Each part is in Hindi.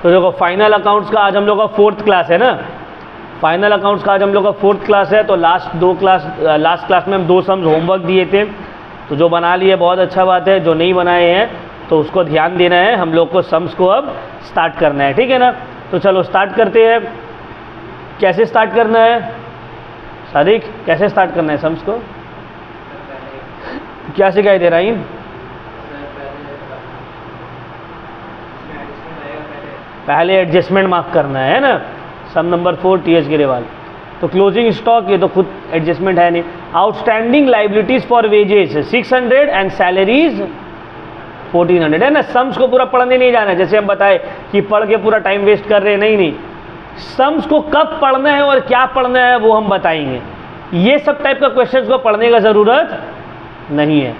तो देखो फाइनल अकाउंट्स का आज हम लोग का 4th क्लास है ना, फाइनल अकाउंट्स का आज हम लोग का 4th क्लास है। तो लास्ट क्लास में हम 2 सम्स होमवर्क दिए थे, तो जो बना लिए बहुत अच्छा बात है, जो नहीं बनाए हैं तो उसको ध्यान देना है, हम लोग को सम्स को अब स्टार्ट करना है, ठीक है ना। तो चलो स्टार्ट करते हैं। कैसे स्टार्ट करना है सादिक, कैसे स्टार्ट करना है सम्स को, क्या सिखाई दे रहा है? पहले एडजस्टमेंट मार्क करना है ना। सम नंबर 4 TH गिरेवाल। तो क्लोजिंग स्टॉक ये तो खुद एडजस्टमेंट है नहीं। Outstanding liabilities for wages 600 and salaries 1400 है ना। सम्स को पूरा पढ़ने नहीं जाना है, जैसे हम बताए कि पढ़ के पूरा टाइम वेस्ट कर रहे हैं, नहीं। सम्स को कब पढ़ना है और क्या पढ़ना है वो हम बताएंगे। ये सब टाइप का क्वेश्चंस को पढ़ने का ज़रूरत नहीं है।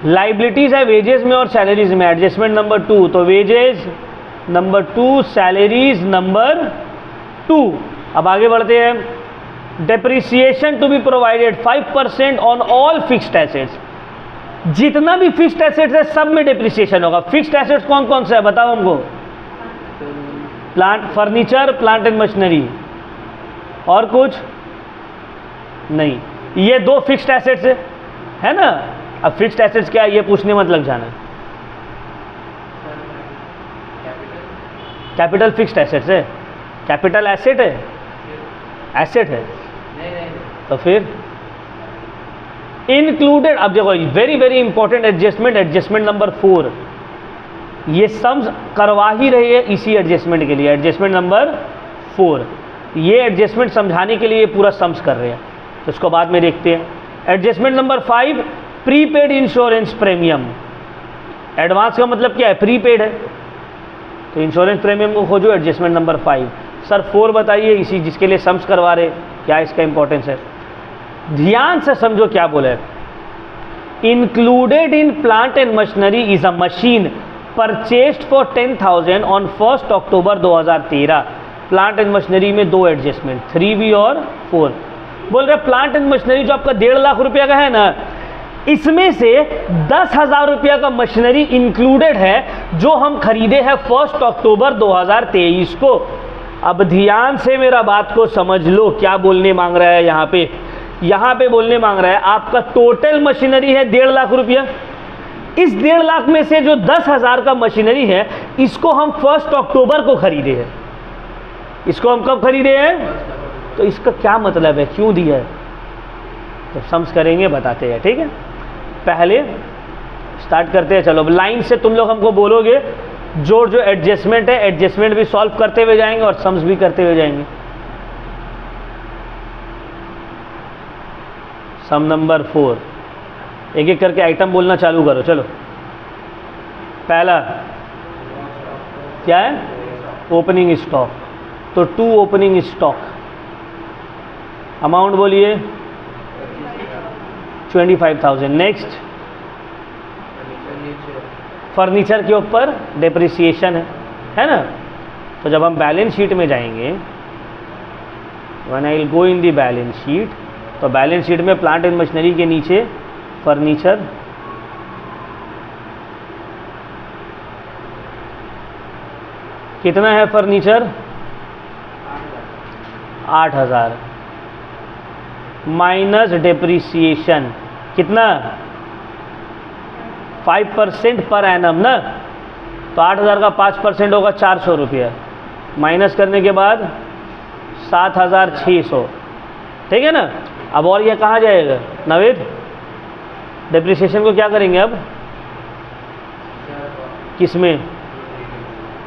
लाइबिलिटीज है वेजेस में और सैलरीज में, एडजस्टमेंट नंबर 2। तो वेजेस नंबर 2, सैलरीज नंबर 2। अब आगे बढ़ते हैं। Depreciation to be provided 5% on all fixed assets. जितना भी फिक्स्ड एसेट्स है सब में डेप्रिसिएशन होगा। फिक्स्ड एसेट्स कौन कौन से है बताओ हमको? Plant, furniture, plant and machinery, और कुछ नहीं। ये 2 फिक्स्ड एसेट्स है ना। अब फिक्स्ड एसेट्स क्या है ये पूछने मत लग जाना। कैपिटल फिक्स्ड एसेट्स है, कैपिटल एसेट है, एसेट है। तो फिर इंक्लूडेड, अब देखो very very important adjustment, adjustment number 4। ये सम्स करवा ही रही है इसी एडजस्टमेंट के लिए, एडजस्टमेंट नंबर 4। ये एडजस्टमेंट समझाने के लिए पूरा सम्स कर रहे हैं, तो इसको बाद में देखते हैं। Adjustment number 5, prepaid insurance premium. Advance का मतलब क्या है? प्रीपेड है, तो इंश्योरेंस प्रीमियम को खोजो, एडजस्टमेंट नंबर 5। सर 4 बताइए, इसी जिसके लिए सम्स करवा रहे, क्या इसका इंपॉर्टेंस है? ध्यान से समझो क्या बोले। Included in plant and machinery is a machine purchased for 10,000 on 1 October 2013। Plant and machinery में 2 एडजस्टमेंट, 3B और 4। बोल रहे प्लांट एंड मशीनरी जो आपका 1.5 लाख रुपया का है ना, इसमें से 10,000 रुपया का मशीनरी इंक्लूडेड है जो हम खरीदे हैं 1 अक्टूबर 2023 को। अब ध्यान से मेरा बात को समझ लो, क्या बोलने मांग रहा है यहाँ पे। यहाँ पे बोलने मांग रहा है आपका टोटल मशीनरी है 1.5 लाख रुपया। इस 1.5 लाख में से जो 10,000 का मशीनरी है, इसको हम 1 अक्टूबर को खरीदे हैं। इसको हम कब खरीदे हैं? तो इसका क्या मतलब है, क्यों दिया है, तो सम्स करेंगे, बताते हैं, ठीक है। पहले स्टार्ट करते हैं। चलो लाइन से तुम लोग हमको बोलोगे, जो एडजस्टमेंट है, एडजस्टमेंट भी सॉल्व करते हुए जाएंगे और सम्स भी करते हुए जाएंगे। सम नंबर 4, एक एक करके आइटम बोलना चालू करो। चलो पहला क्या है? Opening stock. तो 2 ओपनिंग स्टॉक, अमाउंट बोलिए 25,000। नेक्स्ट फर्नीचर के ऊपर डेप्रिसिएशन है ना। तो जब हम बैलेंस शीट में जाएंगे, when I will go in the balance sheet, तो बैलेंस शीट में प्लांट एंड मशीनरी के नीचे फर्नीचर, कितना है फर्नीचर? 8,000 माइनस डेप्रिसिएशन कितना? 5% पर एनम ना। तो 8,000 का 5% होगा 400 रुपया, माइनस करने के बाद 7,600, ठीक है ना। अब और ये कहाँ जाएगा नवेद? डेप्रिसिएशन को क्या करेंगे अब? किस में?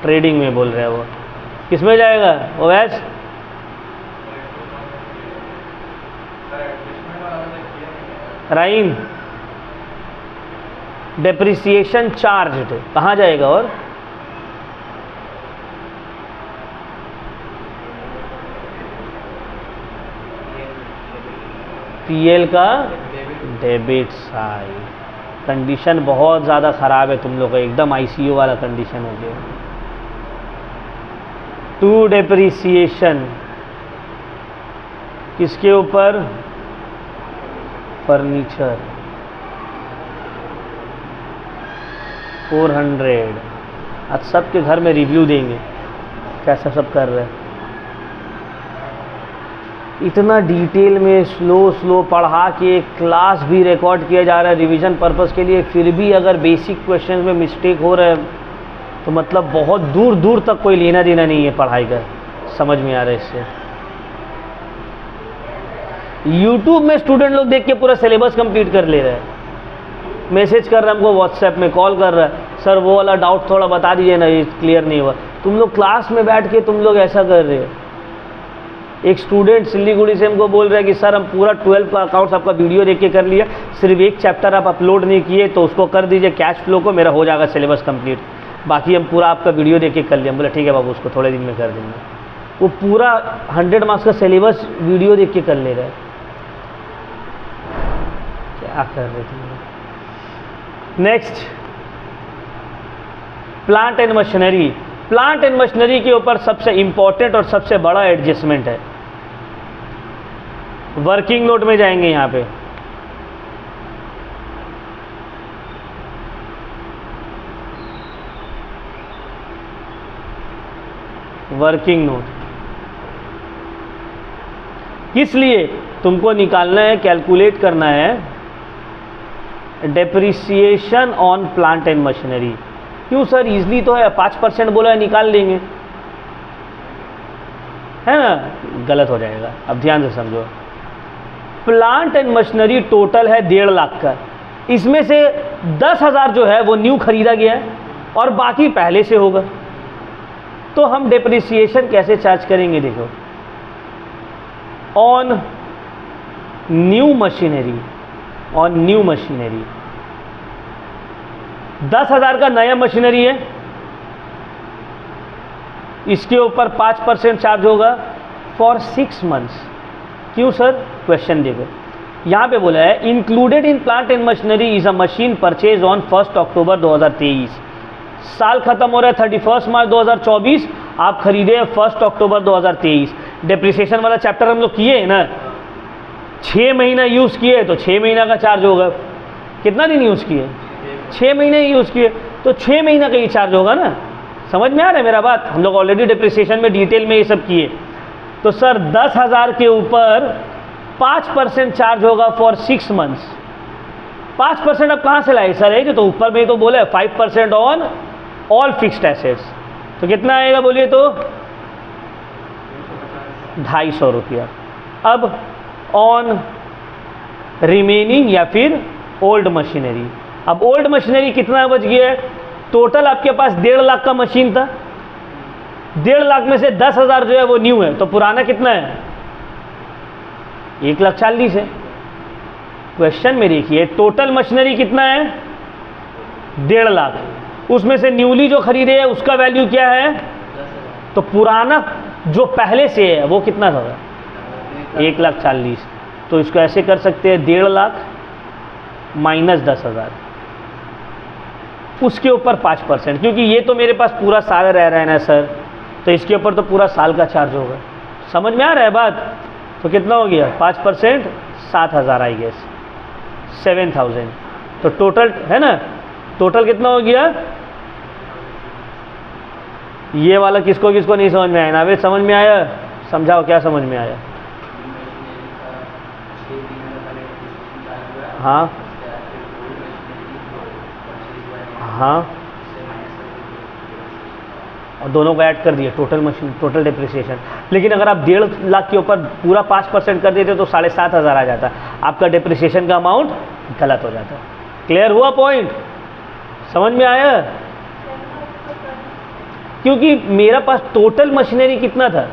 ट्रेडिंग में बोल रहे हैं वो। किस में जाएगा ओएस? राइन डेप्रिसिएशन चार्ज कहाँ जाएगा? और पीएल का डेबिट साइड। कंडीशन बहुत ज़्यादा ख़राब है तुम लोग का, एकदम आईसीयू वाला कंडीशन हो गया। 2 डेप्रिसिएशन किसके ऊपर? फर्नीचर 400। आज सबके घर में रिव्यू देंगे कैसा सब कर रहे हैं। इतना डिटेल में स्लो पढ़ा के क्लास भी रिकॉर्ड किया जा रहा है रिवीजन पर्पस के लिए, फिर भी अगर बेसिक क्वेश्चन में मिस्टेक हो रहा है तो मतलब बहुत दूर दूर तक कोई लेना देना नहीं है पढ़ाई का। समझ में आ रहा है इससे। यूट्यूब में स्टूडेंट लोग देख के पूरा सिलेबस कंप्लीट कर ले रहे हैं, मैसेज कर रहा है हमको, व्हाट्सएप में कॉल कर रहा है, सर वो वाला डाउट थोड़ा बता दीजिए ना, ये क्लियर नहीं हुआ। तुम लोग क्लास में बैठ के तुम लोग ऐसा कर रहे हो। एक स्टूडेंट सिल्लीगुड़ी से हमको बोल रहा है कि सर हम पूरा 12 का अकाउंट्स आपका वीडियो देख के कर लिया, सिर्फ एक चैप्टर आप अपलोड नहीं किए तो उसको कर दीजिए कैश फ्लो को, मेरा हो जाएगा सिलेबस कंप्लीट, बाकी हम पूरा आपका वीडियो देख के कर लिया। बोला ठीक है बाबू, उसको थोड़े दिन में कर देंगे। वो पूरा 100 मार्क्स का सिलेबस वीडियो देख के कर ले रहे हैं। क्या कर रहे थे। Next, plant and machinery. Plant and machinery के ऊपर सबसे इंपॉर्टेंट और सबसे बड़ा एडजस्टमेंट है। वर्किंग नोट में जाएंगे यहां पे, वर्किंग नोट किस लिए तुमको निकालना है, कैलकुलेट करना है depreciation on plant and machinery. क्यों सर, इजली तो है, 5% बोला है निकाल लेंगे, है ना, गलत हो जाएगा। अब ध्यान से समझो, प्लांट एंड मशीनरी टोटल है 1.5 लाख का, इसमें से 10,000 जो है वो न्यू खरीदा गया है और बाकी पहले से होगा। तो हम डेप्रिसिएशन कैसे चार्ज करेंगे, देखो, on new machinery, on new machinery 10,000 का नया मशीनरी है, इसके ऊपर 5% चार्ज होगा फॉर 6 मंथ्स। क्यों सर, क्वेश्चन देखो, यहां पे बोला है included in plant and machinery is a machine purchase on 1 अक्टूबर 2023। साल खत्म हो रहा है 31 मार्च 2024, आप खरीदे 1 अक्टूबर 2023। डेप्रिसिएशन वाला चैप्टर हम लोग किए हैं ना, 6 महीना यूज़ किए तो 6 महीना का चार्ज होगा। कितना दिन यूज़ किए, 6 महीने यूज़ किए तो 6 महीना का ही चार्ज होगा ना। समझ में आ रहा है मेरा बात, हम लोग ऑलरेडी डेप्रिसिएशन में डिटेल में ये सब किए। तो सर 10,000 के ऊपर 5% चार्ज होगा फॉर 6 मंथ्स। 5% अब कहाँ से लाए सर, है तो ऊपर में तो बोला है 5% ऑन ऑल फिक्स्ड एसेट्स, तो कितना आएगा बोलिए तो 250 रुपया। अब ऑन रिमेनिंग या फिर ओल्ड मशीनरी, अब ओल्ड मशीनरी कितना बच गया है, टोटल आपके पास 1.5 लाख का मशीन था, 1.5 लाख में से 10,000 जो है वो न्यू है, तो पुराना कितना है 1,40,000 है। क्वेश्चन में देखिए टोटल मशीनरी कितना है 1.5 लाख, उसमें से न्यूली जो खरीदे है उसका वैल्यू क्या है, तो पुराना जो पहले से है वो कितना था 1,40,000। तो इसको ऐसे कर सकते हैं 1.5 लाख माइनस 10,000, उसके ऊपर 5%, क्योंकि ये तो मेरे पास पूरा साल रह रहा है ना सर, तो इसके ऊपर तो पूरा साल का चार्ज होगा। समझ में आ रहा है बात, तो कितना हो गया 5% 7,000 आई गेस 7,000। तो टोटल है ना, टोटल कितना हो गया, ये वाला किसको किसको नहीं समझ में आया ना, वे समझ में आया, समझाओ क्या समझ में आया। हाँ हाँ, और दोनों को ऐड कर दिए, टोटल मशीन टोटल डेप्रिसिएशन। लेकिन अगर आप 1.5 लाख के ऊपर पूरा 5% कर देते तो 7,500 आ जाता, आपका डेप्रिसिएशन का अमाउंट गलत हो जाता। क्लियर हुआ पॉइंट, समझ में आया। क्योंकि मेरा पास टोटल मशीनरी कितना था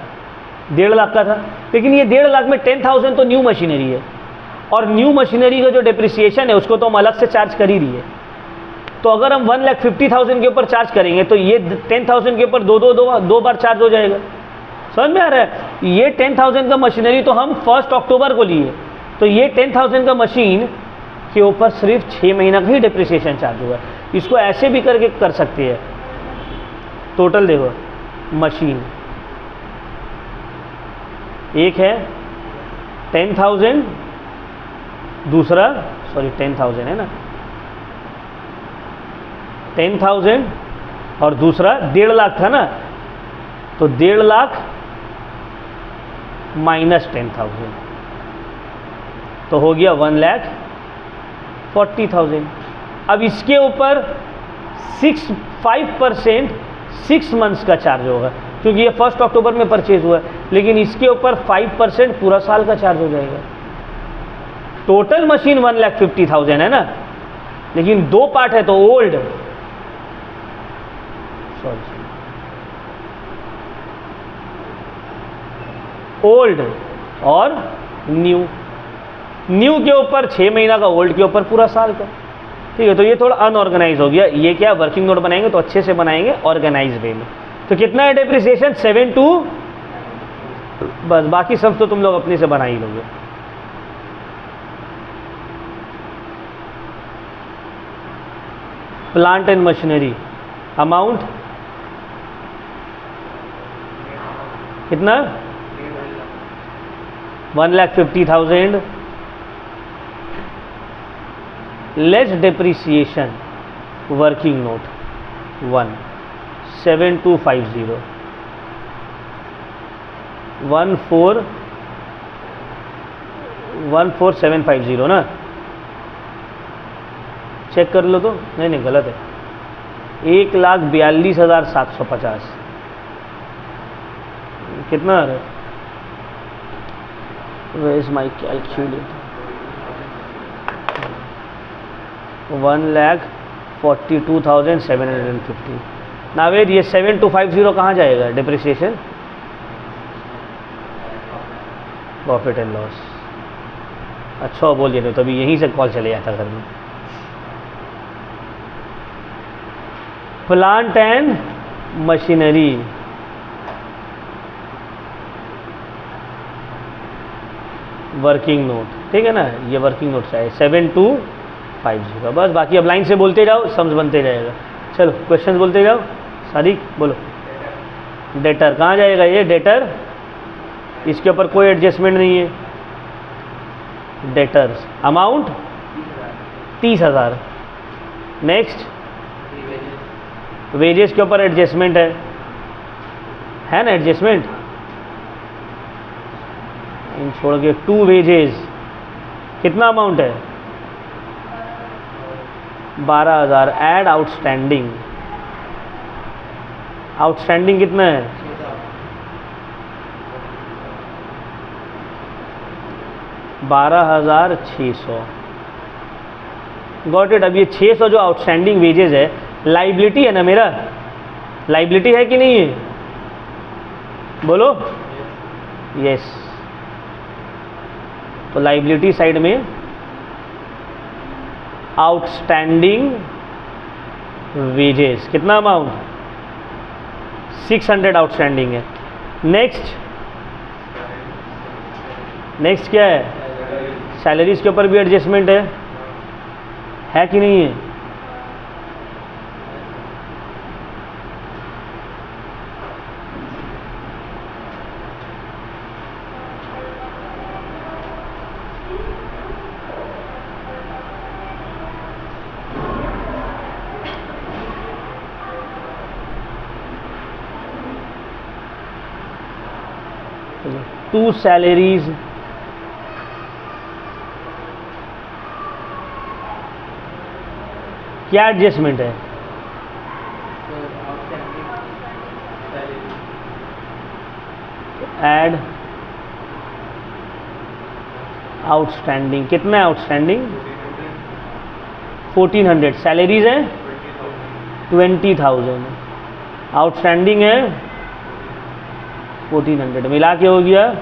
1.5 लाख का था, लेकिन ये 1.5 लाख में 10,000 तो न्यू मशीनरी है, और न्यू मशीनरी का जो डेप्रिसिएशन है उसको तो हम अलग से चार्ज कर ही दिए। तो अगर हम 1,50,000 के ऊपर चार्ज करेंगे तो ये 10,000 के ऊपर दो बार चार्ज हो जाएगा। समझ में आ रहा है, ये 10,000 का मशीनरी तो हम 1 अक्टूबर को लिए, तो ये 10,000 का मशीन के ऊपर सिर्फ 6 महीना का ही डेप्रिसिएशन चार्ज हुआ। इसको ऐसे भी करके कर सकते हैं। टोटल देखो, मशीन एक है 10,000, दूसरा 10,000 है ना, 10,000 और दूसरा 1.5 लाख था ना, तो 1.5 लाख माइनस 10,000 तो हो गया 1,40,000। अब इसके ऊपर 5% 6 मंथ्स का चार्ज होगा, क्योंकि ये 1 अक्टूबर में परचेज हुआ है, लेकिन इसके ऊपर 5% पूरा साल का चार्ज हो जाएगा। टोटल मशीन 1,50,000 है ना, लेकिन 2 पार्ट है, तो ओल्ड और न्यू के ऊपर 6 महीना का, ओल्ड के ऊपर पूरा साल का। ठीक है, तो ये थोड़ा अनऑर्गेनाइज हो गया। ये क्या वर्किंग नोट बनाएंगे तो अच्छे से बनाएंगे ऑर्गेनाइज वे में। तो कितना है डेप्रिसिएशन 7 बस, बाकी सब तो तुम लोग अपने से बना ही लोगे। प्लांट एंड मशीनरी अमाउंट कितना 1,50,000 लेस डेप्रिसिएशन वर्किंग नोट 1,7250 1,4750 ना, चेक कर लो तो। नहीं गलत है, 1,42,750 कितना आ रहा है? Where is my calculator? 1,42,750। Naved ये 7,250 कहाँ जाएगा डिप्रिसिएशन? Profit and loss. अच्छा बोल दिया, तो अभी यहीं से कॉल चले जाता घर में। Plant and machinery working note, ठीक है ना, ये वर्किंग नोट है 7,250 का। बस बाकी अब लाइन से बोलते जाओ, समझ बनते जाएगा। चलो क्वेश्चन बोलते जाओ। सादिक बोलो। डेटर कहाँ जाएगा? ये डेटर, इसके ऊपर कोई एडजस्टमेंट नहीं है। Debtors amount 30,000। नेक्स्ट वेजेस के ऊपर एडजस्टमेंट है ना, एडजस्टमेंट छोड़ के 2 वेजेस कितना अमाउंट है? 12,000। ऐड आउटस्टैंडिंग, आउटस्टैंडिंग कितना है? 12,600। Got it. अब ये 600 जो आउटस्टैंडिंग वेजेस है, लाइबिलिटी है ना मेरा? लाइबिलिटी है कि नहीं है? बोलो यस। तो लाइबिलिटी साइड में आउटस्टैंडिंग वेजेस कितना अमाउंट? 600 आउटस्टैंडिंग है। नेक्स्ट क्या है? सैलरीज के ऊपर भी एडजस्टमेंट है कि नहीं है? टू सैलरीज क्या एडजस्टमेंट है? ऐड आउटस्टैंडिंग कितना है? आउटस्टैंडिंग 1,400। सैलरीज है 20,000। आउटस्टैंडिंग है 1,400, मिला के हो गया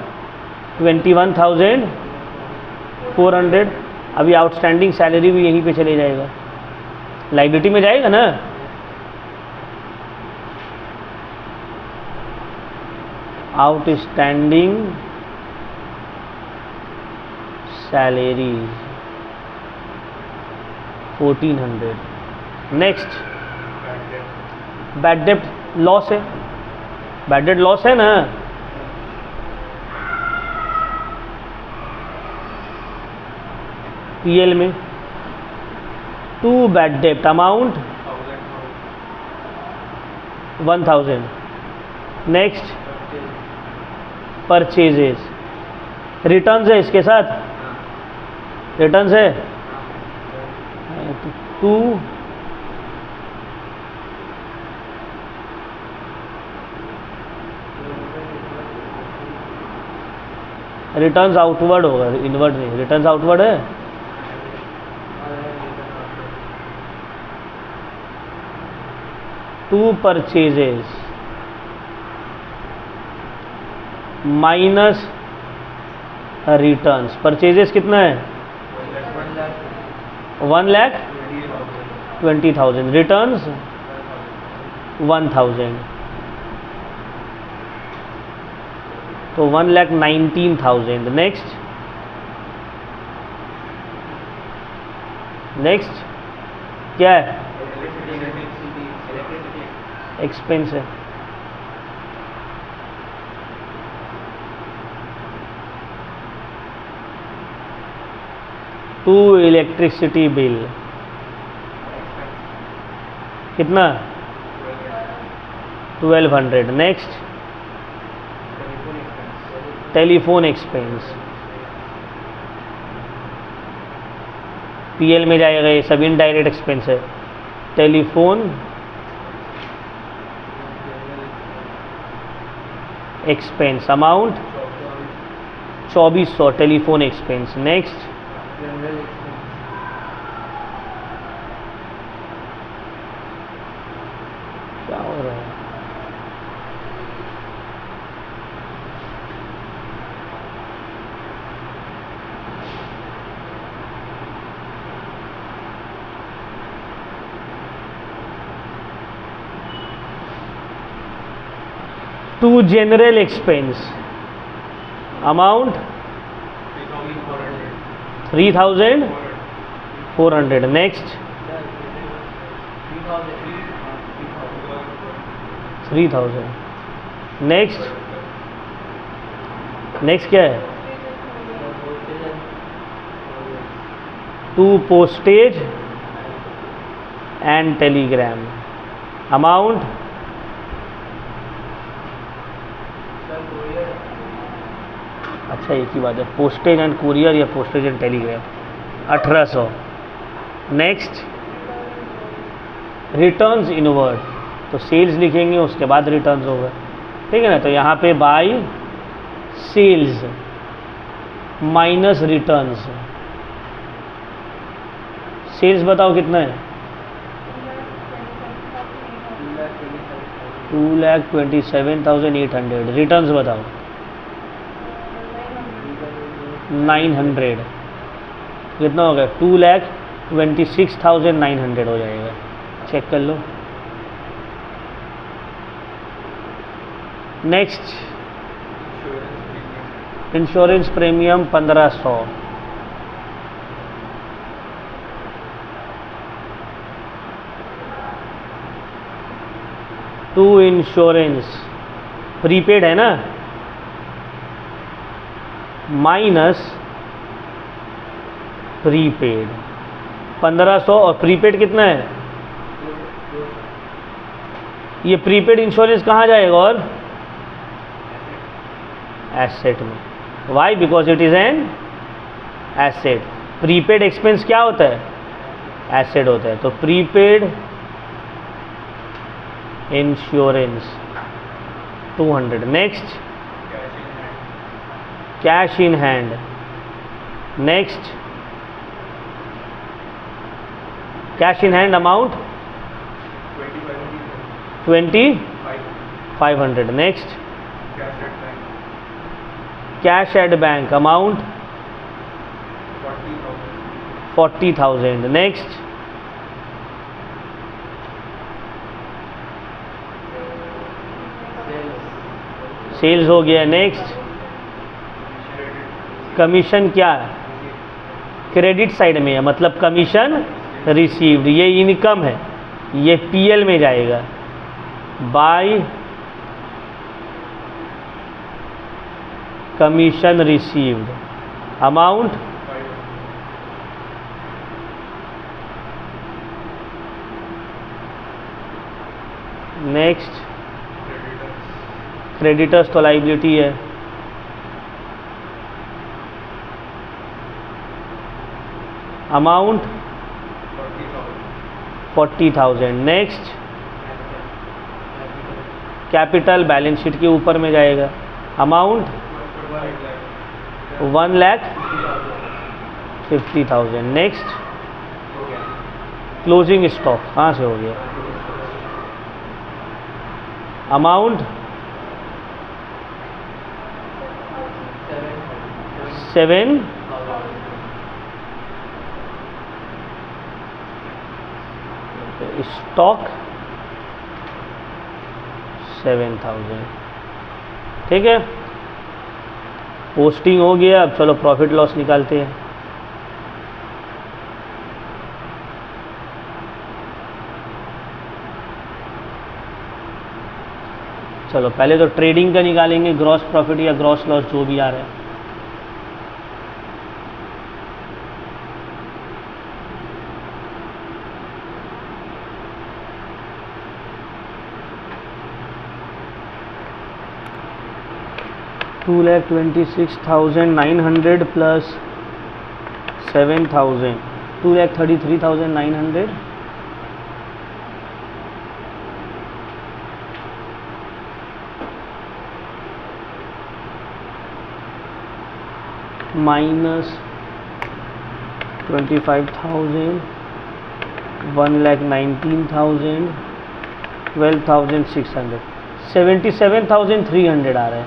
21,400। अभी आउटस्टैंडिंग सैलरी भी यहीं पे चले जाएगा, लाइबिलिटी में जाएगा ना। Outstanding salary 1,400। नेक्स्ट बैड डेब्ट लॉस है, बैड डेब्ट लॉस है ना। पीएल में 2 बैड डेब्ट अमाउंट 1000. नेक्स्ट परचेजेस, रिटर्न्स है इसके साथ, रिटर्न्स है तो 2 रिटर्न्स आउटवर्ड होगा, इनवर्ड नहीं, रिटर्न्स आउटवर्ड है। To purchases minus returns, purchases कितना है 1,20,000, रिटर्न्स 1,000, तो 1,19,000। नेक्स्ट नेक्स्ट क्या है, एक्सपेंस है, टू इलेक्ट्रिसिटी बिल कितना 1,200। नेक्स्ट टेलीफोन एक्सपेंस, पीएल में जाएगा, ये सब इनडायरेक्ट एक्सपेंस है। Telephone expense amount 2,400 telephone expense. Next क्या हो रहा है, to general expense amount 3,400। Next 3,000। Next next क्या है, to postage and telegram amount अच्छा एक ही बात है, पोस्टेज एंड कुरियर या postage and telegram 1,800। Next returns inward, तो सेल्स लिखेंगे उसके बाद रिटर्न्स होगा, ठीक है ना। तो यहाँ पे by sales minus returns, sales बताओ कितना है 2,27,800, रिटर्न्स बताओ 900, कितना हो गया 2,26,900 हो जाएगा, चेक कर लो। Next insurance premium 1,500, to insurance prepaid है ना, माइनस प्रीपेड 1,500 और प्रीपेड कितना है, ये प्रीपेड इंश्योरेंस कहाँ जाएगा और एसेट में, why because it is an asset. Prepaid expense क्या होता है, एसेट होता है, तो prepaid insurance 200। Next cash in hand, next cash in hand amount 2,500। Next cash at bank amount 40,000। Next sales हो गया। नेक्स्ट कमीशन क्या है, क्रेडिट साइड में है, मतलब कमीशन रिसीव्ड, ये इनकम है, ये पीएल में जाएगा, bye commission received amount 5,000। Next creditors तो लाइबिलिटी है, amount 40,000। Next capital balance sheet के ऊपर में जाएगा, अमाउंट 1,50,000। नेक्स्ट क्लोजिंग स्टॉक कहाँ से हो गया, अमाउंट 7 स्टॉक 7,000। ठीक है, पोस्टिंग हो गया। अब चलो प्रॉफिट लॉस निकालते हैं। चलो पहले तो ट्रेडिंग का निकालेंगे, ग्रॉस प्रॉफिट या ग्रॉस लॉस जो भी आ रहा है। $2,26,900 प्लस 7,000, 2,33,900 माइनस 25,000, 1,19,000, 12,600, 77,300 आ रहा है।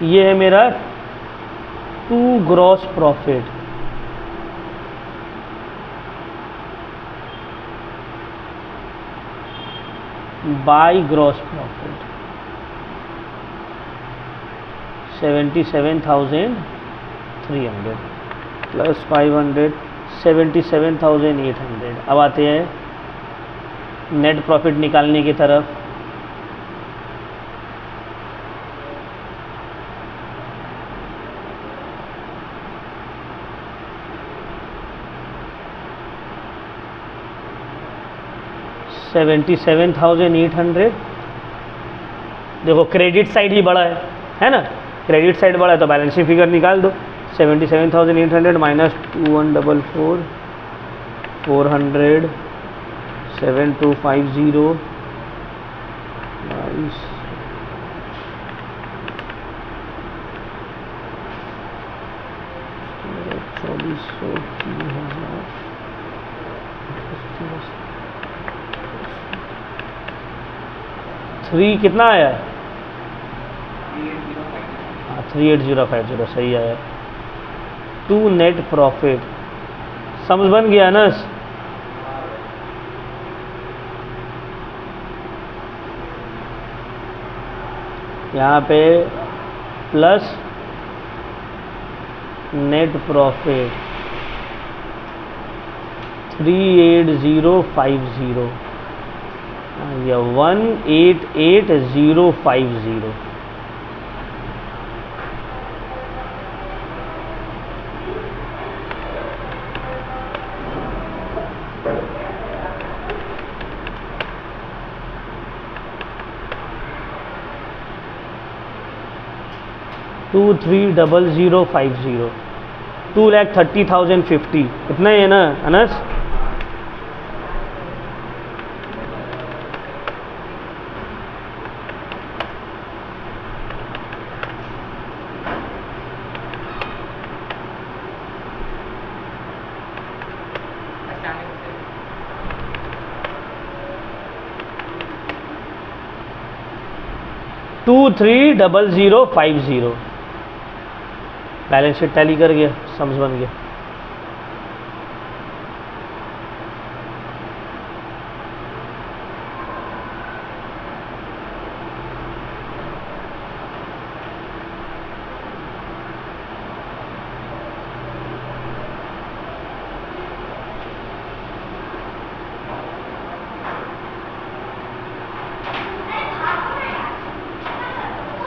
ये है मेरा to gross profit. By gross profit 77,300 plus 500 77,800। अब आते हैं नेट प्रॉफिट निकालने की तरफ। $77,800। देखो क्रेडिट साइड ही बड़ा है ना, क्रेडिट साइड बड़ा है तो बैलेंस शीट फिगर निकाल दो। 77,800 माइनस 2144 400 7250 3 कितना आया, 38050 सही आया। टू नेट प्रॉफिट समझ बन गया ना। यहाँ पे प्लस नेट प्रॉफिट 38050 या 188050। $230050 2,30,050 इतना ही है ना अनस। $230050 बैलेंस शीट टैली कर गया, समझ बन गया।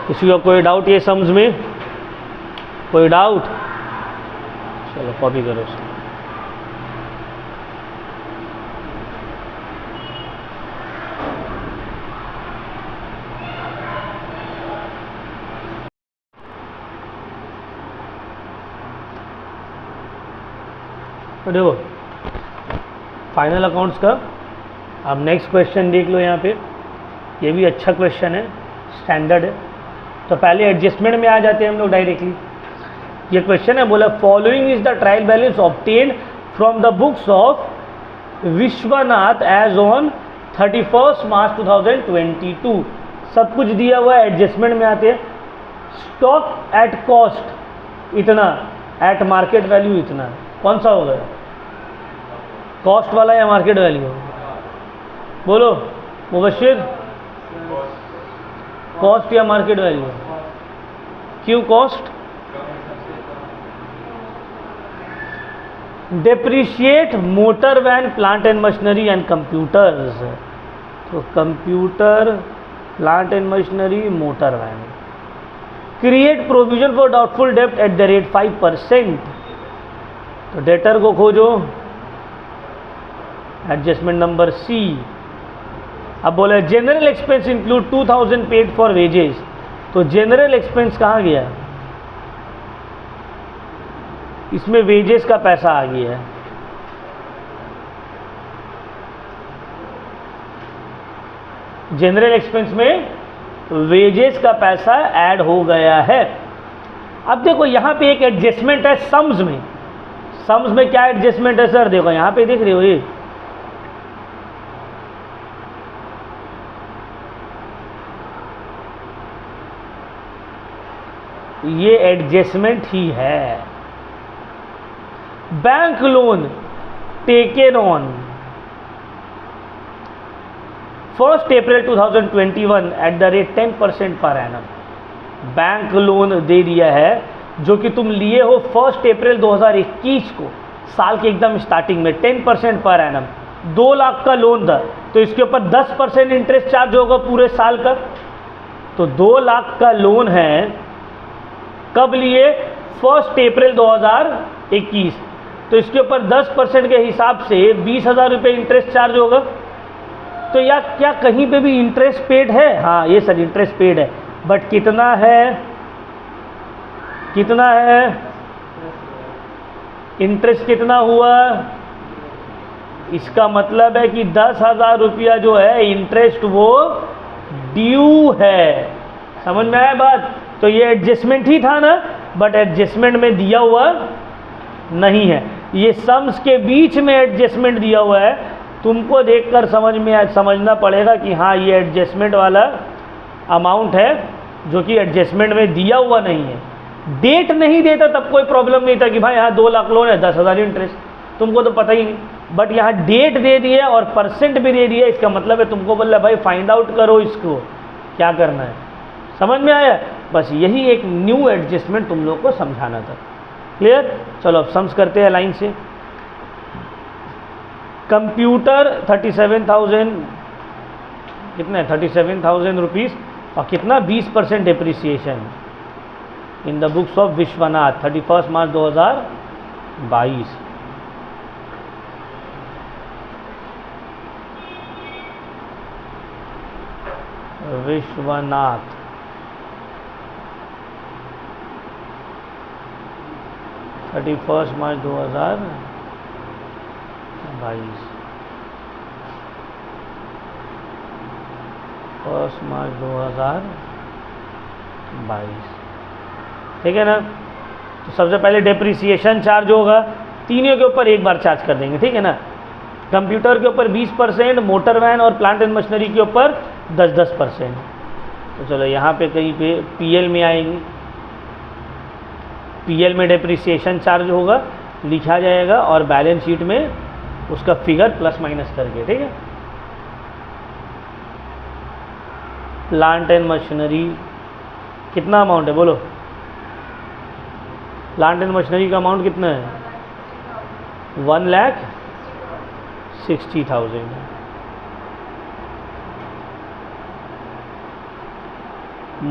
किसी का कोई डाउट ये सम्स में, कोई डाउट? चलो कॉपी करो उसको। तो देखो फाइनल अकाउंट्स का अब नेक्स्ट क्वेश्चन देख लो यहाँ पे, ये भी अच्छा क्वेश्चन है, स्टैंडर्ड है। तो पहले एडजस्टमेंट में आ जाते हैं हम लोग डायरेक्टली। ये क्वेश्चन है, बोला following is the trial balance obtained from the books of Vishwanath as on 31 March 2022। सब कुछ दिया हुआ है, एडजस्टमेंट में आते हैं। स्टॉक एट कॉस्ट इतना, एट मार्केट वैल्यू इतना, कौन सा होगा, कॉस्ट वाला या मार्केट वैल्यू? बोलो मुबशिर, कॉस्ट या मार्केट वैल्यू? क्यों cost? Depreciate motor van plant and machinery and computers. तो computer, plant and machinery, motor van. Create provision for doubtful डेप्ट एट द रेट 5%। तो डेटर को खोजो, एडजस्टमेंट नंबर सी। अब बोला general expense include 2000 paid for wages. तो जनरल एक्सपेंस कहाँ गया? इसमें वेजेस का पैसा आ गया है। जनरल एक्सपेंस में वेजेस का पैसा ऐड हो गया है। अब देखो यहां पे एक एडजस्टमेंट है सम्स में। सम्स में क्या एडजस्टमेंट है सर? देखो यहां पे देख रहे हो, ये एडजस्टमेंट ही है। Bank loan taken on 1 April 2021 eight the rate 10% per annum. Bank loan दे दिया है जो कि तुम लिए हो 1 अप्रैल 2021 को, साल के एकदम स्टार्टिंग में 10% पर एनम। 2 लाख का लोन था, तो इसके ऊपर 10% इंटरेस्ट चार्ज होगा पूरे साल का। तो 2 लाख का लोन है, कब लिए? 1 अप्रैल 2021। तो इसके ऊपर 10% के हिसाब से 20,000 रुपये इंटरेस्ट चार्ज होगा। तो या क्या कहीं पे भी इंटरेस्ट पेड है? हाँ ये सर इंटरेस्ट पेड है, बट कितना है? कितना है इंटरेस्ट? कितना हुआ? इसका मतलब है कि 10,000 रुपया जो है इंटरेस्ट वो ड्यू है। समझ में आया बात? तो ये एडजस्टमेंट ही था ना, बट एडजस्टमेंट में दिया हुआ नहीं है। ये सम्स के बीच में एडजस्टमेंट दिया हुआ है। तुमको देखकर समझना पड़ेगा कि हाँ ये एडजस्टमेंट वाला अमाउंट है जो कि एडजस्टमेंट में दिया हुआ नहीं है। डेट नहीं देता तब कोई प्रॉब्लम नहीं था कि भाई यहाँ 2 लाख लोन है, 10,000 इंटरेस्ट, तुमको तो पता ही नहीं। बट यहाँ डेट दे दिया और परसेंट भी दे दिया, इसका मतलब है तुमको बोल रहा भाई फाइंड आउट करो इसको क्या करना है। समझ में आया? बस यही एक न्यू एडजस्टमेंट तुम लोग को समझाना था। क्लियर? चलो अब सम्स करते हैं लाइन से। कंप्यूटर 37,000, कितना है? 37,000 रुपीज़, और कितना? 20% depreciation in the books of Vishwanath 31 March 2022। Vishwanath 31 March 2022, 1 मार्च 2022। ठीक है ना? तो सबसे पहले डेप्रिसिएशन चार्ज होगा, तीनों के ऊपर एक बार चार्ज कर देंगे। ठीक है ना? कंप्यूटर के ऊपर 20%, मोटर वैन और प्लांट एंड मशीनरी के ऊपर 10%। तो चलो यहाँ पे कहीं पे पीएल में आएंगी। पीएल में डेप्रिसिएशन चार्ज होगा, लिखा जाएगा और बैलेंस शीट में उसका फिगर प्लस माइनस करके। ठीक है? प्लांट एंड मशीनरी कितना अमाउंट है बोलो? प्लांट एंड मशीनरी का अमाउंट कितना है? 1,60,000।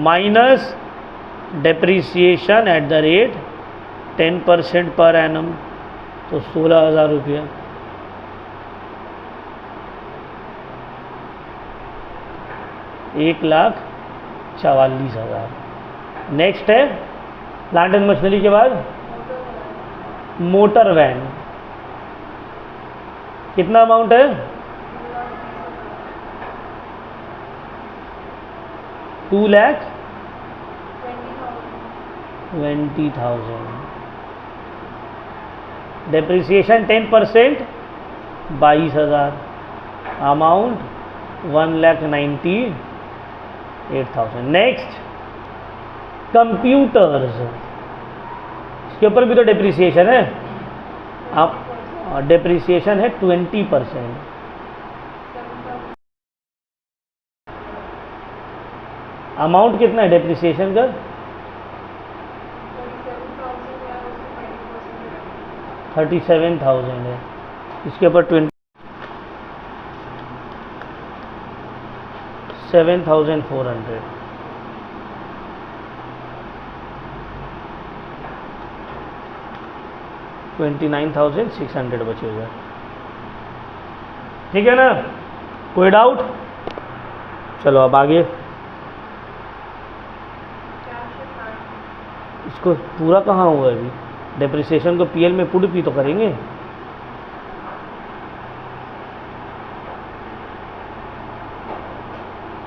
Minus depreciation eight the rate 10% per annum, तो 16,000 रुपया। एक 1,44,000। नेक्स्ट है प्लांट एंड मशीनरी के बाद मोटर वैन कितना अमाउंट है? 2,20,000। डेप्रिसिएशन 10%, 22,000। अमाउंट 1,98,000। नेक्स्ट, कंप्यूटर्स, इसके ऊपर भी तो डेप्रिसिएशन है। आप डेप्रिसिएशन है 20%। अमाउंट कितना है डेप्रिसिएशन का? 37,000 है। इसके ऊपर 27,400। $29,600 बचेगा। ठीक है ना? कोई डाउट? चलो अब आगे। इसको पूरा कहाँ हुआ है अभी? डेप्रिसिएशन को पीएल में पुट भी तो करेंगे।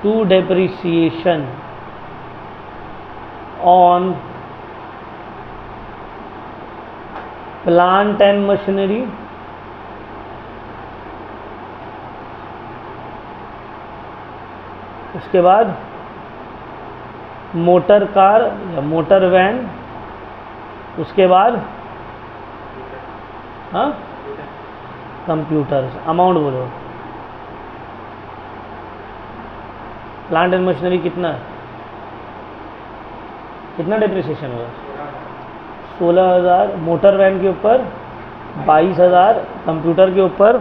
To depreciation on plant and machinery, उसके बाद मोटर कार या मोटर वैन, उसके बाद हाँ कंप्यूटर्स। अमाउंट बोलो। प्लांट एंड मशीनरी कितना डेप्रिसिएशन होगा? 16,000। मोटर वैन के ऊपर 22,000। कंप्यूटर के ऊपर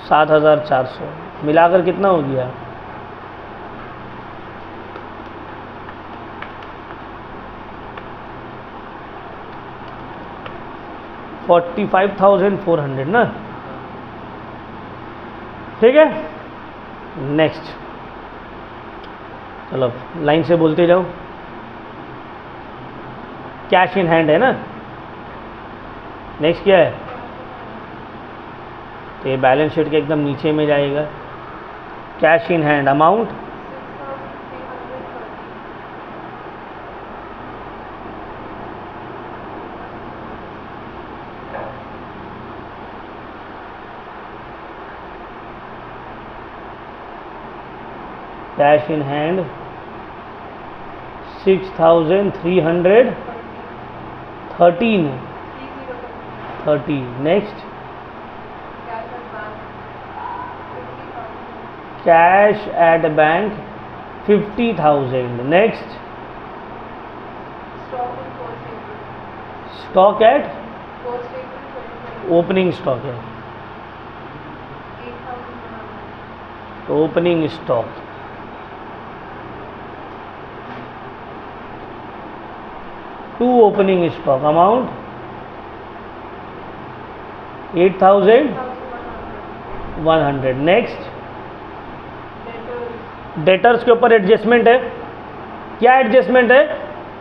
7,400। मिलाकर कितना हो गया? 45,400 ना। ठीक है, नेक्स्ट। चलो लाइन से बोलते जाओ। कैश इन हैंड है ना। नेक्स्ट क्या है? तो ये बैलेंस शीट के एकदम नीचे में जाएगा। Cash in hand amount 6,313 next. Cash at bank 50,000 next. Stock at opening stock है तो opening stock to opening stock amount 8,100 next. Debtors के ऊपर एडजस्टमेंट है। क्या एडजस्टमेंट है?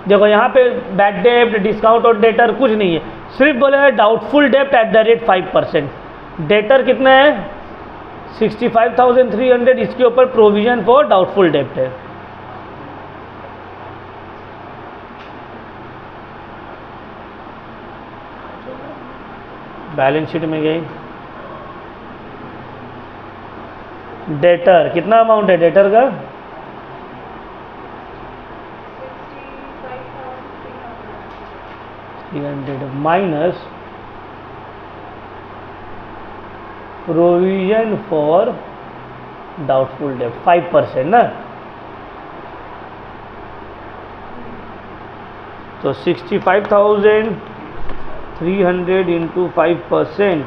देखो यहाँ पे बैड डेप्ट, डिस्काउंट और डेटर कुछ नहीं है, सिर्फ बोले है डाउटफुल डेप्ट एट द रेट 5%। डेटर कितना है? 65,300। इसके ऊपर प्रोविजन फॉर डाउटफुल डेप्ट है। बैलेंस शीट में गई। डेटर कितना अमाउंट है? डेटर का 300 माइनस प्रोविजन फॉर डाउटफुल डेप्ट 5% ना। तो 65,300 इंटू 5%,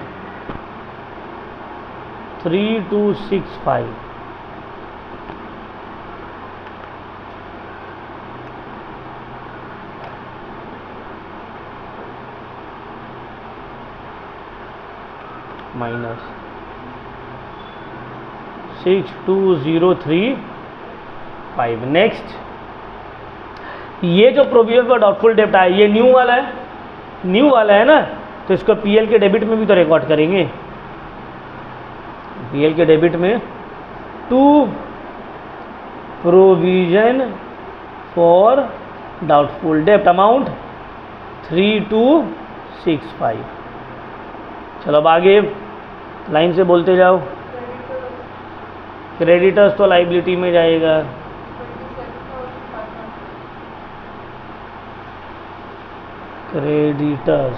3265। माइनस 62,035। नेक्स्ट, ये जो प्रोविजन फॉर डाउटफुल डेप्ट है ये न्यू वाला है, न्यू वाला है ना, तो इसको पीएल के डेबिट में भी तो रिकॉर्ड करेंगे। पीएल के डेबिट में टू प्रोविजन फॉर डाउटफुल डेब्ट अमाउंट 3265। चलो अब आगे लाइन से बोलते जाओ। क्रेडिटर्स तो लाइबिलिटी में जाएगा, क्रेडिटर्स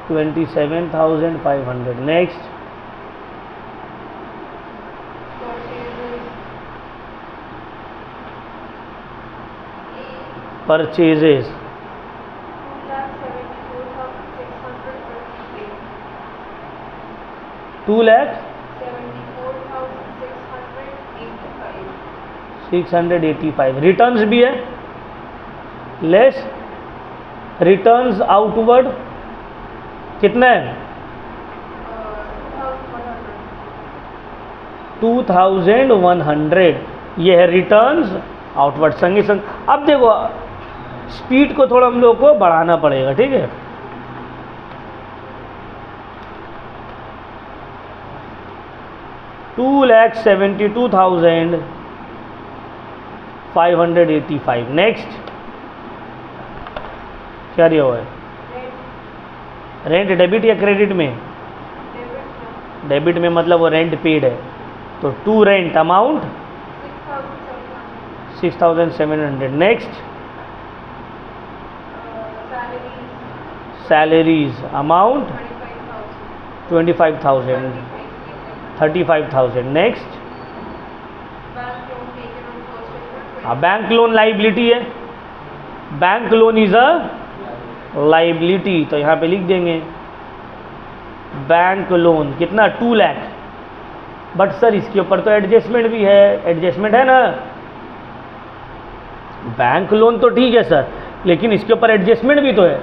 27,500। Next purchases 2,74,685। रिटर्न्स भी है, लेस रिटर्न्स आउटवर्ड कितना है 2,100। ये है रिटर्न्स आउटवर्ड। संगे संग अब देखो स्पीड को थोड़ा हम लोग को बढ़ाना पड़ेगा, ठीक है। $2,72,585। नेक्स्ट क्या दिया हुआ है? रेंट डेबिट या क्रेडिट में? डेबिट में, मतलब वो रेंट पेड है। तो to rent amount 6,700। Next salaries amount 25,000 35,000। Next bank loan liability है, bank loan is a liability, तो यहाँ पे लिख देंगे बैंक लोन कितना 2 लाख। बट सर इसके ऊपर तो एडजस्टमेंट भी है, एडजस्टमेंट है ना। बैंक लोन तो ठीक है सर, लेकिन इसके ऊपर एडजस्टमेंट भी तो है।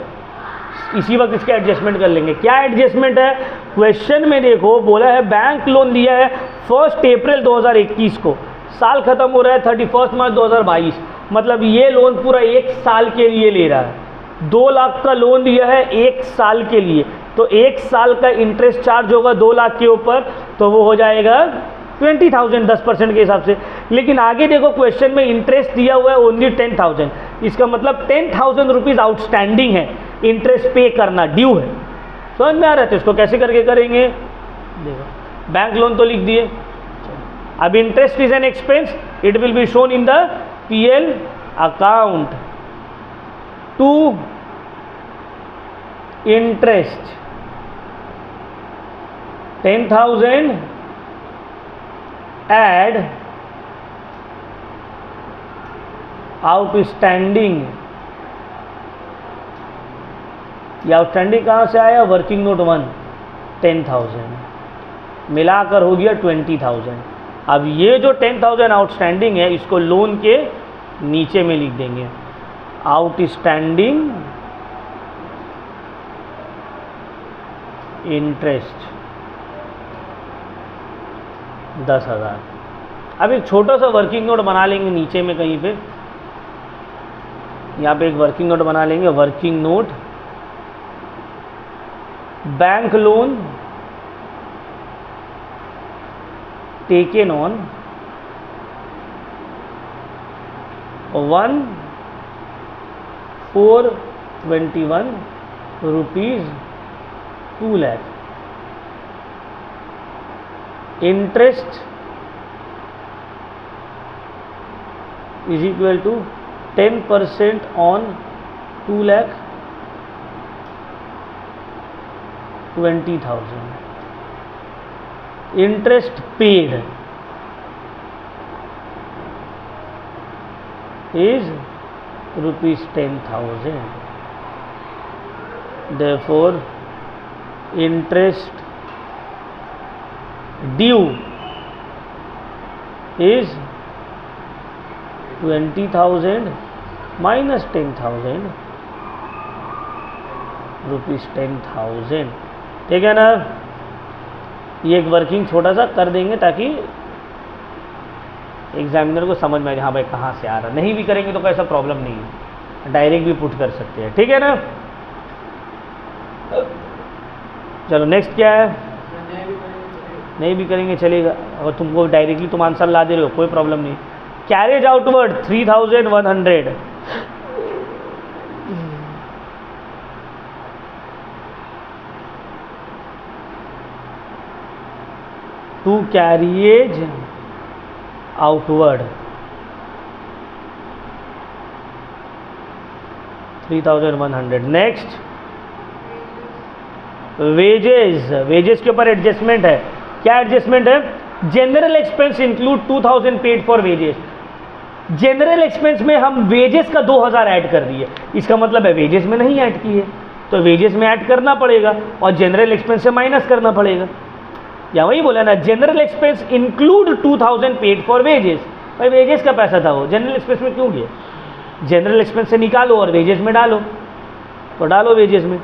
इसी वक्त इसका एडजस्टमेंट कर लेंगे। क्या एडजस्टमेंट है? क्वेश्चन में देखो बोला है बैंक लोन दिया है 1 अप्रैल 2021 को, साल खत्म हो रहा है 31 मार्च 2022, मतलब ये लोन पूरा 1 साल के लिए ले रहा है। 2 लाख का लोन दिया है 1 साल के लिए, तो 1 साल का इंटरेस्ट चार्ज होगा 2 लाख के ऊपर, तो वो हो जाएगा 20,000 10% के हिसाब से। लेकिन आगे देखो क्वेश्चन में इंटरेस्ट दिया हुआ है ओनली 10,000, इसका मतलब 10,000 रुपीज़ आउटस्टैंडिंग है, इंटरेस्ट पे करना ड्यू है। समझ में आ रहा है? तो इसको कैसे करके करेंगे? देखो बैंक लोन तो लिख दिए, अब interest is an expense, it will be shown in the PL account to interest 10,000 add outstanding. ये आउटस्टैंडिंग कहाँ से आया? वर्किंग नोट 1 10,000 मिलाकर हो गया 20,000। अब ये जो 10,000 आउटस्टैंडिंग है इसको लोन के नीचे में लिख देंगे, आउटस्टैंडिंग इंटरेस्ट 10,000। अब एक छोटा सा वर्किंग नोट बना लेंगे नीचे में कहीं पे, यहाँ पे एक वर्किंग नोट बना लेंगे। Working note bank loan taken on 1,421 rupees 2 lakh. Interest is equal to 10% on 2 lakh 20,000। Interest paid is ₹10,000. Therefore, interest due is 20,000 minus 10,000 ₹10,000। ठीक है ना? ये एक वर्किंग छोटा सा कर देंगे ताकि एग्जामिनर को समझ में आ जाए हाँ भाई कहाँ से आ रहा। नहीं भी करेंगे तो कैसा प्रॉब्लम नहीं है, डायरेक्ट भी पुट कर सकते हैं। ठीक है ना? चलो नेक्स्ट क्या है? नहीं भी करेंगे चलेगा, अगर तुमको डायरेक्टली तुम आंसर ला दे रहे हो कोई प्रॉब्लम नहीं। Carriage outward 3100, to carriage outward 3100। Next wages, wages के ऊपर एडजस्टमेंट है। क्या एडजस्टमेंट है? General expense include 2000 paid for wages. General expense में हम वेजेस का 2000 ऐड कर दिए, इसका मतलब है वेजेस में नहीं ऐड किए, तो वेजेस में ऐड करना पड़ेगा और जनरल एक्सपेंस से माइनस करना पड़ेगा। या वही बोला ना, general expense include 2000 paid for wages. भाई वेजेस का पैसा था वो, जनरल एक्सपेंस में क्यों गया? जनरल एक्सपेंस से निकालो और वेजेस में डालो, तो डालो वेजेस में।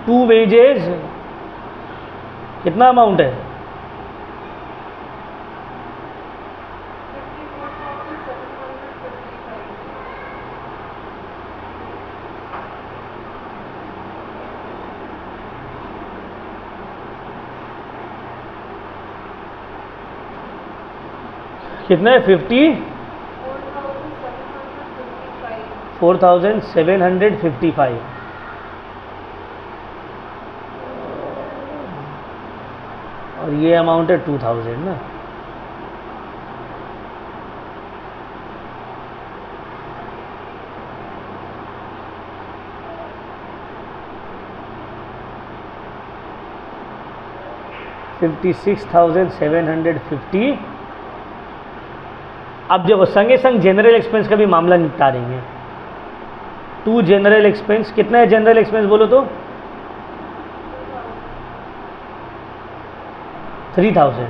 टू वेजेस कितना अमाउंट है? 4755 और ये अमाउंट है 2000 ना। $56,750। अब जब संगे संग जनरल एक्सपेंस का भी मामला निपटा देंगे। टू जनरल एक्सपेंस कितना है? जनरल एक्सपेंस बोलो तो 3000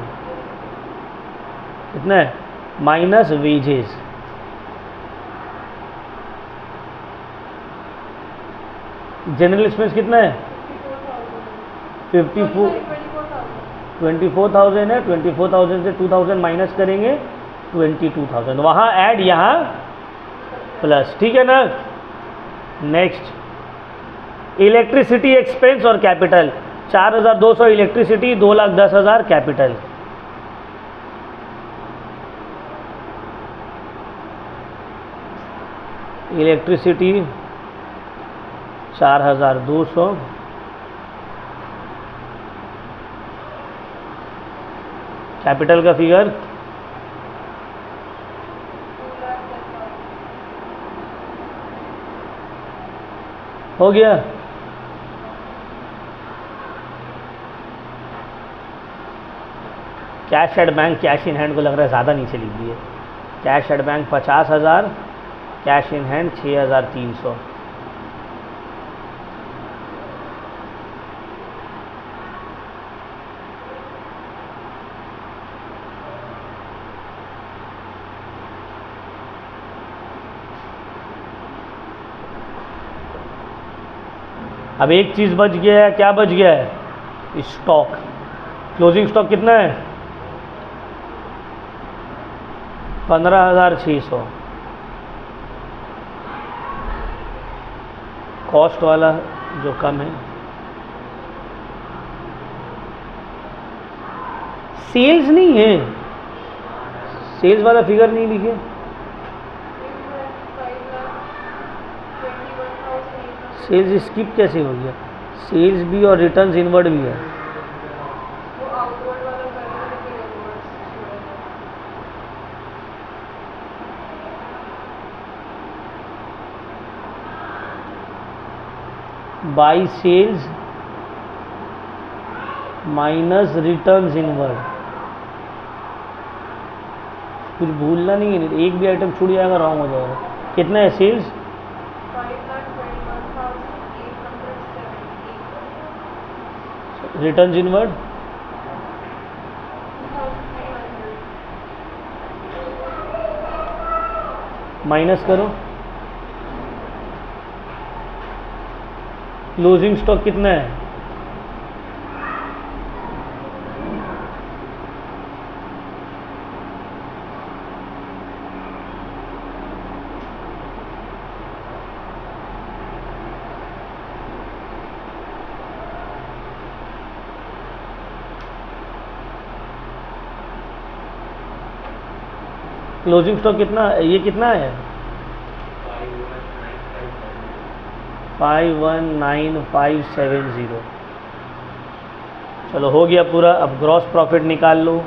कितना है? माइनस वेजेस, जनरल एक्सपेंस कितना है? 24,000 है। 24,000 से 2000 माइनस करेंगे 22,000, वहाँ ऐड यहाँ प्लस, ठीक है ना। नेक्स्ट इलेक्ट्रिसिटी एक्सपेंस और capital. 4200 electricity, 2,10,000 capital. Electricity 4200, capital का फिगर हो गया। Cash at bank, cash in hand को लग रहा है ज़्यादा नीचे लिख दिए। Cash at bank 50,000, cash in hand 6,300। अब एक चीज़ बच गया है, क्या बच गया है? स्टॉक। क्लोजिंग स्टॉक कितना है? 15,600। कॉस्ट वाला जो कम है, सेल्स नहीं है, सेल्स वाला फिगर नहीं लिखे। सेल्स स्किप कैसे हो गया? सेल्स भी और रिटर्न्स इनवर्ड भी है। By sales minus returns inward. कुछ भूलना नहीं है, एक भी आइटम छूट जाएगा रॉन्ग हो जाएगा। कितना है सेल्स? 5,21,870। रिटर्न्स इनवर्ड माइनस करो। क्लोजिंग स्टॉक कितना है? क्लोजिंग स्टॉक कितना, ये कितना है? 519570। चलो हो गया पूरा। अब ग्रॉस प्रॉफिट निकाल लो।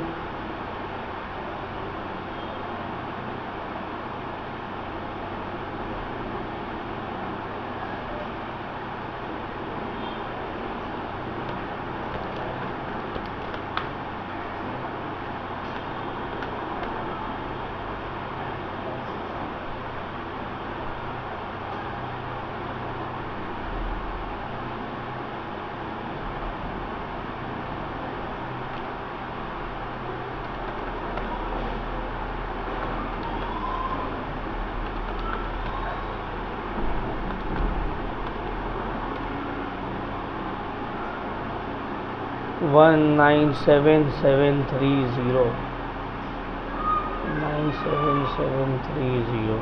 वन 97,730 97730।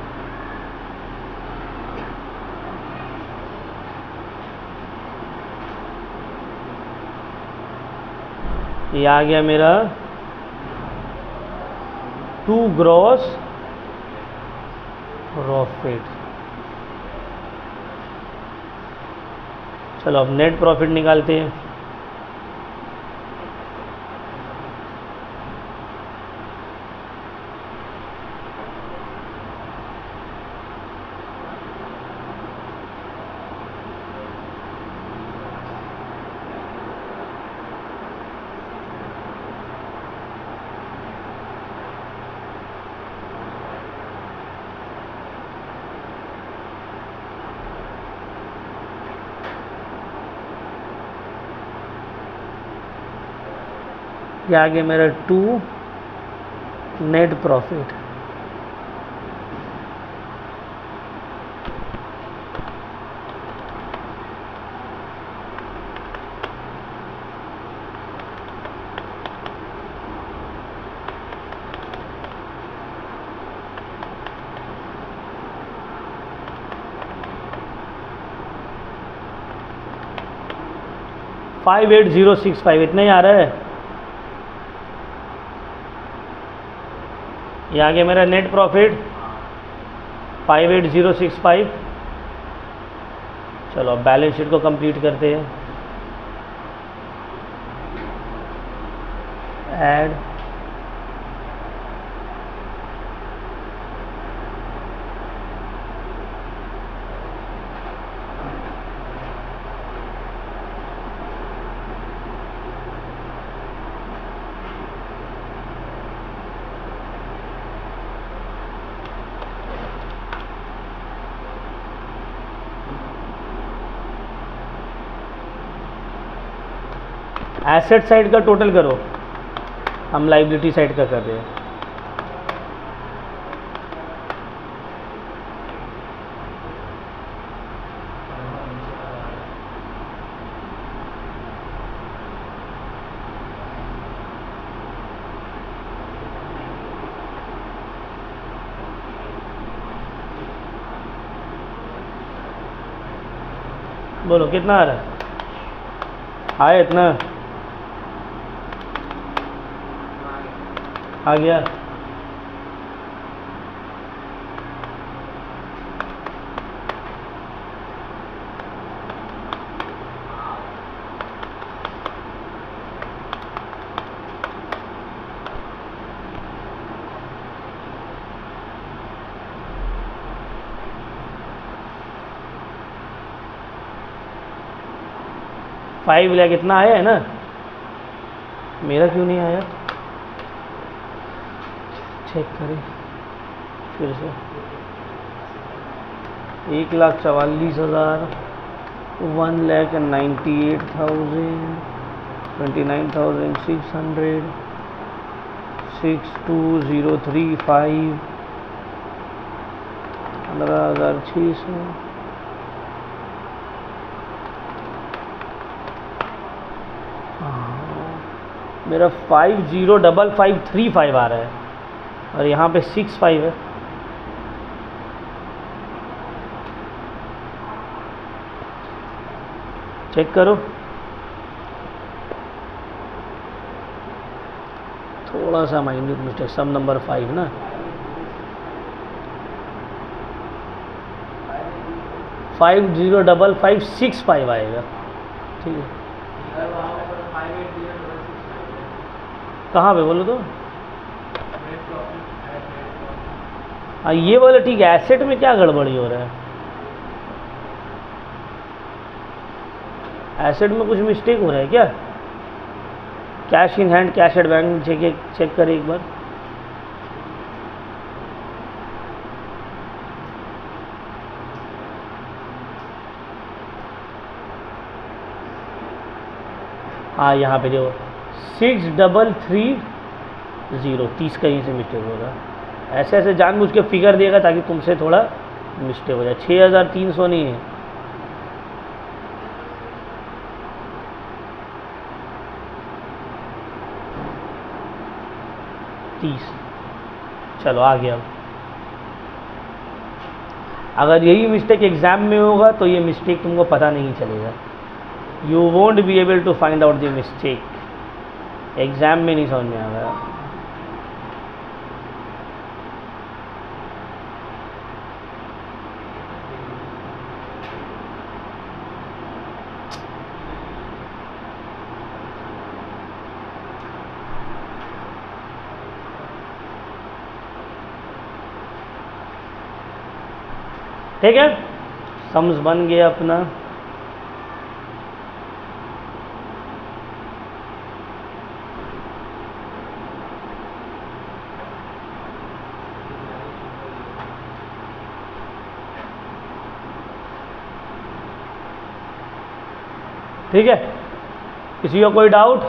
ये आ गया मेरा टू ग्रॉस प्रॉफिट। चलो अब नेट प्रॉफिट निकालते हैं। ये आ गया मेरा टू नेट प्रॉफिट। फाइव 58,065 इतना ही आ रहा है। ये आ गया मेरा नेट प्रॉफिट 58,065। चलो अब बैलेंस शीट को कंप्लीट करते हैं। ऐड एसेट साइड का टोटल करो, हम लाइबिलिटी साइड का कर रहे हैं। बोलो कितना आ रहा है? आया इतना आ गया। फाइव लाख इतना आया है ना? मेरा क्यों नहीं आया? चेक करें फिर से। 1,44,000, 1,98,000, 29,600, 62,035, 15,600। मेरा 50,553 आ रहा है और यहाँ पे 65 है। चेक करो, थोड़ा सा माइन्यूट मिस्टेक, सम नंबर 5 ना। 505565 आएगा। ठीक है, कहाँ पे बोलो तो? हाँ ये वाला ठीक है। एसेट में क्या गड़बड़ी हो रहा है? एसेट में कुछ मिस्टेक हो रहा है क्या? Cash in hand, cash at bank cheque करें एक बार। हाँ यहाँ पे देखो 6330, 30 कहीं से मिस्टेक होगा। ऐसे ऐसे जानबूझ के फिगर देगा ताकि तुमसे थोड़ा मिस्टेक हो जाए। 6300 नहीं है, चलो आ गया। अगर यही मिस्टेक एग्ज़ाम में होगा तो ये मिस्टेक तुमको पता नहीं चलेगा। You won't be able to find out the mistake. Exam में नहीं समझ में आएगा। ठीक है, सम्स बन गया अपना। ठीक है, किसी का कोई डाउट?